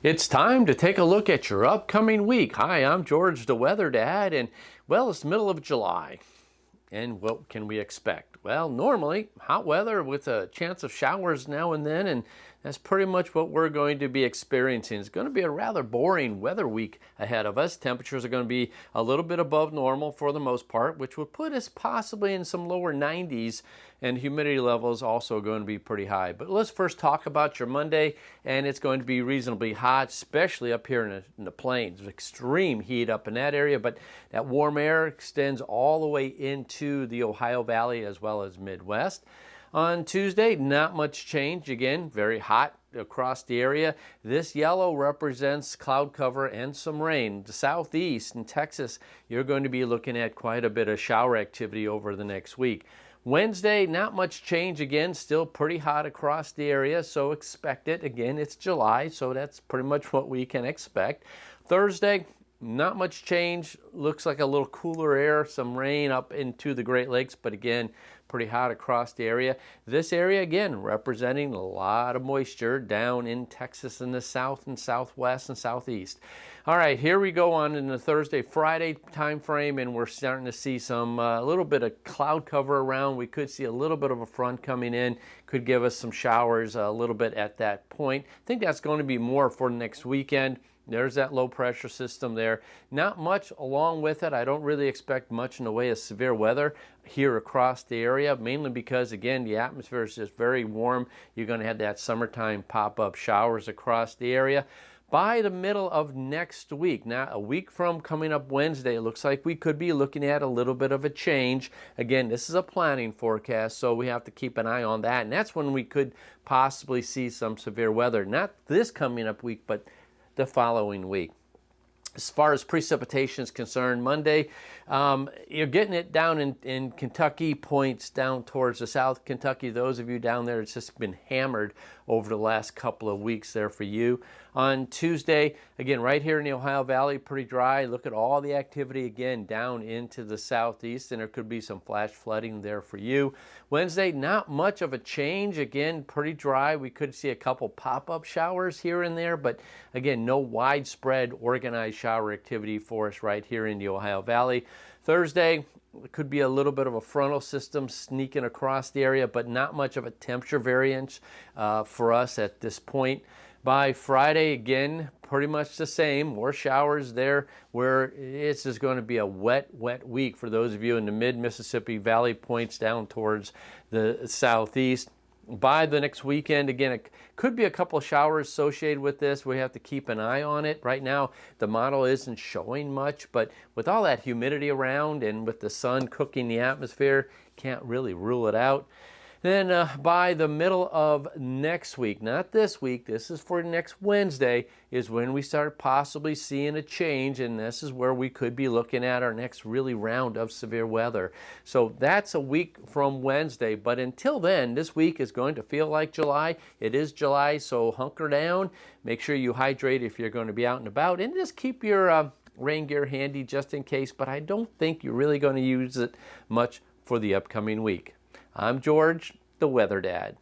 It's time to take a look at your upcoming week. Hi, I'm George the Weather Dad, and well, it's the middle of July. And what can we expect? Well, normally hot weather with a chance of showers now and then, and that's pretty much what we're going to be experiencing. It's going to be a rather boring weather week ahead of us. Temperatures are going to be a little bit above normal for the most part, which would put us possibly in some lower 90s, and humidity levels also going to be pretty high. But let's first talk about your Monday, and it's going to be reasonably hot, especially up here in the plains. Extreme heat up in that area, but that warm air extends all the way into the Ohio Valley as well as Midwest. On Tuesday, not much change. Again, very hot across the area. This yellow represents cloud cover and some rain. The southeast in Texas, you're going to be looking at quite a bit of shower activity over the next week. Wednesday, not much change again, still pretty hot across the area, so expect it. Again, it's July, so that's pretty much what we can expect. Thursday, not much change. Looks like a little cooler air, some rain up into the Great Lakes, but again, pretty hot across the area. This area, again, representing a lot of moisture down in Texas in the south and southwest and southeast. All right, here we go on in the Thursday, Friday time frame, and we're starting to see some a little bit of cloud cover around. We could see a little bit of a front coming in, could give us some showers a little bit at that point. I think that's going to be more for next weekend. There's that low pressure system there. Not much along with it. I don't really expect much in the way of severe weather here across the area, mainly because, again, the atmosphere is just very warm. You're going to have that summertime pop-up showers across the area. By the middle of next week, now a week from coming up Wednesday, it looks like we could be looking at a little bit of a change. Again, this is a planning forecast, so we have to keep an eye on that. And that's when we could possibly see some severe weather. Not this coming up week, but the following week. As far as precipitation is concerned, Monday, you're getting it down in Kentucky, points down towards the South Kentucky. Those of you down there, it's just been hammered over the last couple of weeks there for you. On Tuesday, again, right here in the Ohio Valley, pretty dry. Look at all the activity again down into the southeast, and there could be some flash flooding there for you. Wednesday, not much of a change. Again, pretty dry. We could see a couple pop-up showers here and there, but again, no widespread organized shower activity for us right here in the Ohio Valley. Thursday, it could be a little bit of a frontal system sneaking across the area, but not much of a temperature variance for us at this point. By Friday, again, pretty much the same. More showers there, where it's just going to be a wet week for those of you in the mid-Mississippi Valley points down towards the southeast. By the next weekend, again, it could be a couple of showers associated with this. We have to keep an eye on it. Right now, the model isn't showing much, but with all that humidity around and with the sun cooking the atmosphere, can't really rule it out. Then by the middle of next week, not this week, this is for next Wednesday, is when we start possibly seeing a change, and this is where we could be looking at our next really round of severe weather. So that's a week from Wednesday, but until then, this week is going to feel like July. It is July, so hunker down. Make sure you hydrate if you're going to be out and about, and just keep your rain gear handy just in case, but I don't think you're really going to use it much for the upcoming week. I'm George, the Weather Dad.